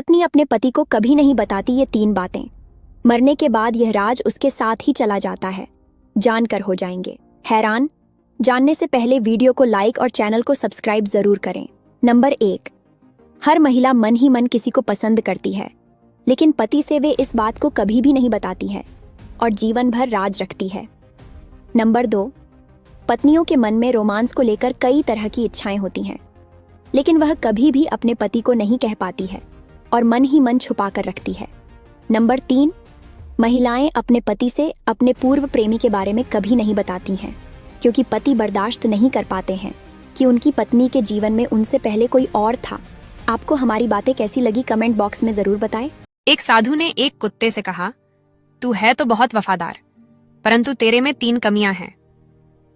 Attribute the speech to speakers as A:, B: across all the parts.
A: पत्नी अपने पति को कभी नहीं बताती ये 3 बातें। मरने के बाद यह राज उसके साथ ही चला जाता है। जानकर हो जाएंगे हैरान। जानने से पहले वीडियो को लाइक और चैनल को सब्सक्राइब जरूर करें। नंबर 1, हर महिला मन ही मन किसी को पसंद करती है, लेकिन पति से वे इस बात को कभी भी नहीं बताती है और जीवन भर राज रखती है। नंबर 2, पत्नियों के मन में रोमांस को लेकर कई तरह की इच्छाएं होती हैं, लेकिन वह कभी भी अपने पति को नहीं कह पाती है और मन ही मन छुपा कर रखती है। नंबर 3, महिलाएं अपने पति से अपने पूर्व प्रेमी के बारे में कभी नहीं बताती हैं, क्योंकि पति बर्दाश्त नहीं कर पाते हैं कि उनकी पत्नी के जीवन में उनसे पहले कोई और था। आपको हमारी बातें कैसी लगी कमेंट बॉक्स में जरूर बताएं।
B: एक साधु ने एक कुत्ते से कहा, तू है तो बहुत वफादार, परंतु तेरे में 3 कमियां हैं।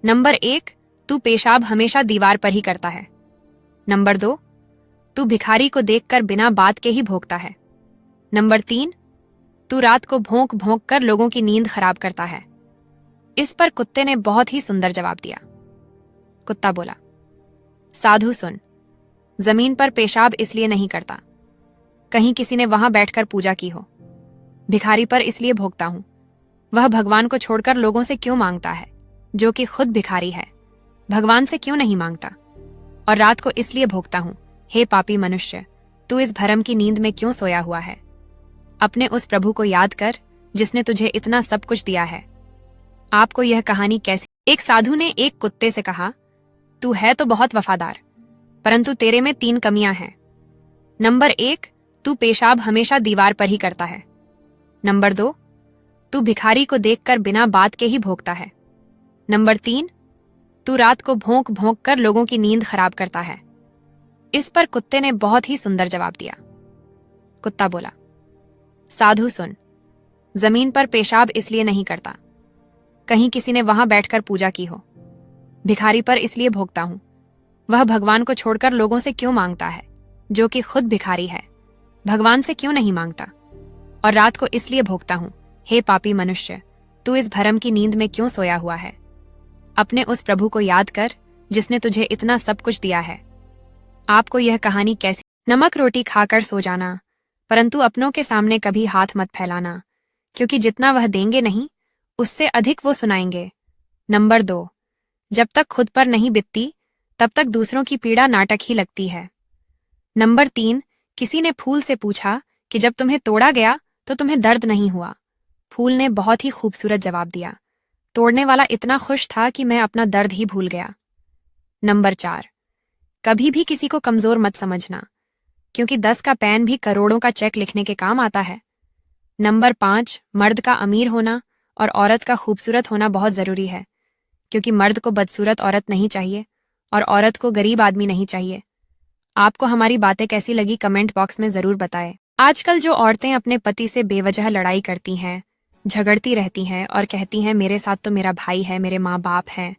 B: नंबर 1, तू पेशाब हमेशा दीवार पर ही करता है। नंबर 2, तू भिखारी को देखकर बिना बात के ही भौंकता है। नंबर 3, तू रात को भौंक भौंक कर लोगों की नींद खराब करता है। इस पर कुत्ते ने बहुत ही सुंदर जवाब दिया। कुत्ता बोला, साधु सुन, जमीन पर पेशाब इसलिए नहीं करता, कहीं किसी ने वहां बैठकर पूजा की हो। भिखारी पर इसलिए भोगता हूं, वह भगवान को छोड़कर लोगों से क्यों मांगता है, जो कि खुद भिखारी है, भगवान से क्यों नहीं मांगता। और रात को इसलिए भोगता हूं, हे पापी मनुष्य, तू इस भरम की नींद में क्यों सोया हुआ है। अपने उस प्रभु को याद कर जिसने तुझे इतना सब कुछ दिया है। आपको यह कहानी कैसी। एक साधु ने एक कुत्ते से कहा, तू है तो बहुत वफादार, परंतु तेरे में 3 कमियां हैं। नंबर 1, तू पेशाब हमेशा दीवार पर ही करता है। नंबर 2, तू भिखारी को देखकर बिना बात के ही भोगता है। नंबर 3, तू रात को भौंक भौंक कर लोगों की नींद खराब करता है। इस पर कुत्ते ने बहुत ही सुंदर जवाब दिया। कुत्ता बोला, साधु सुन, जमीन पर पेशाब इसलिए नहीं करता, कहीं किसी ने वहां बैठकर पूजा की हो। भिखारी पर इसलिए भोगता हूं, वह भगवान को छोड़कर लोगों से क्यों मांगता है, जो कि खुद भिखारी है, भगवान से क्यों नहीं मांगता। और रात को इसलिए भोगता हूं, हे पापी मनुष्य, तू इस भरम की नींद में क्यों सोया हुआ है। अपने उस प्रभु को याद कर जिसने तुझे इतना सब कुछ दिया है। आपको यह कहानी कैसी। नमक रोटी खाकर सो जाना, परंतु अपनों के सामने कभी हाथ मत फैलाना, क्योंकि जितना वह देंगे नहीं, उससे अधिक वो सुनाएंगे। नंबर 2, जब तक खुद पर नहीं बितती तब तक दूसरों की पीड़ा नाटक ही लगती है। नंबर 3, किसी ने फूल से पूछा कि जब तुम्हें तोड़ा गया तो तुम्हें दर्द नहीं हुआ। फूल ने बहुत ही खूबसूरत जवाब दिया। तोड़ने वाला इतना खुश था कि मैं अपना दर्द ही भूल गया। नंबर 4, कभी भी किसी को कमजोर मत समझना, क्योंकि 10 का पेन भी करोड़ों का चेक लिखने के काम आता है। नंबर 5, मर्द का अमीर होना और औरत का खूबसूरत होना बहुत जरूरी है, क्योंकि मर्द को बदसूरत औरत नहीं चाहिए और औरत को गरीब आदमी नहीं चाहिए। आपको हमारी बातें कैसी लगी कमेंट बॉक्स में जरूर बताएं। आजकल जो औरतें अपने पति से बेवजह लड़ाई करती हैं, झगड़ती रहती हैं और कहती हैं मेरे साथ तो मेरा भाई है, मेरे माँ बाप हैं,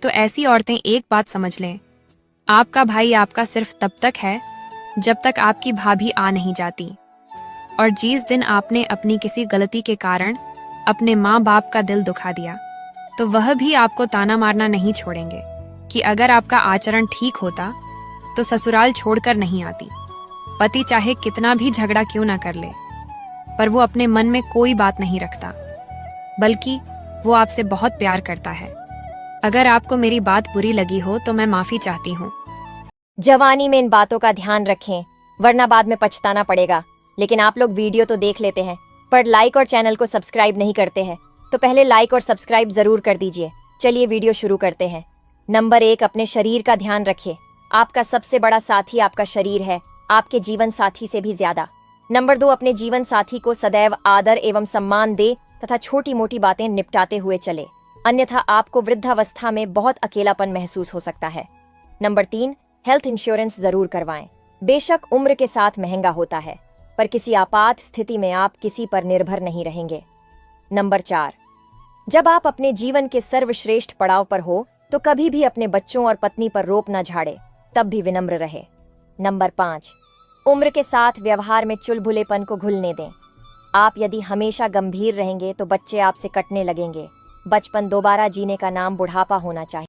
B: तो ऐसी औरतें एक बात समझ लें, आपका भाई आपका सिर्फ तब तक है जब तक आपकी भाभी आ नहीं जाती। और जिस दिन आपने अपनी किसी गलती के कारण अपने माँ बाप का दिल दुखा दिया, तो वह भी आपको ताना मारना नहीं छोड़ेंगे कि अगर आपका आचरण ठीक होता तो ससुराल छोड़कर नहीं आती। पति चाहे कितना भी झगड़ा क्यों ना कर ले, पर वो अपने मन में कोई बात नहीं रखता, बल्कि वो आपसे बहुत प्यार करता है। अगर आपको मेरी बात बुरी लगी हो तो मैं माफी चाहती हूँ।
C: जवानी में इन बातों का ध्यान रखें, वरना बाद में पछताना पड़ेगा। लेकिन आप लोग वीडियो तो देख लेते हैं, पर लाइक और चैनल को सब्सक्राइब नहीं करते हैं, तो पहले लाइक और सब्सक्राइब जरूर कर दीजिए। चलिए वीडियो शुरू करते हैं। नंबर 1, अपने शरीर का ध्यान रखें। आपका सबसे बड़ा साथी आपका शरीर है, आपके जीवन साथी से भी ज्यादा। नंबर 2, अपने जीवन साथी को सदैव आदर एवं सम्मान दे तथा छोटी मोटी बातें निपटाते हुए चले, अन्यथा आपको वृद्धावस्था में बहुत अकेलापन महसूस हो सकता है। नंबर 3, हेल्थ इंश्योरेंस जरूर करवाएं। बेशक उम्र के साथ महंगा होता है, पर किसी आपात स्थिति में आप किसी पर निर्भर नहीं रहेंगे। नंबर 4, जब आप अपने जीवन के सर्वश्रेष्ठ पड़ाव पर हो तो कभी भी अपने बच्चों और पत्नी पर रोप न झाड़े, तब भी विनम्र रहे। नंबर 5, उम्र के साथ व्यवहार में चुलबुलेपन को घुलने दें। आप यदि हमेशा गंभीर रहेंगे तो बच्चे आपसे कटने लगेंगे। बचपन दोबारा जीने का नाम बुढ़ापा होना चाहिए।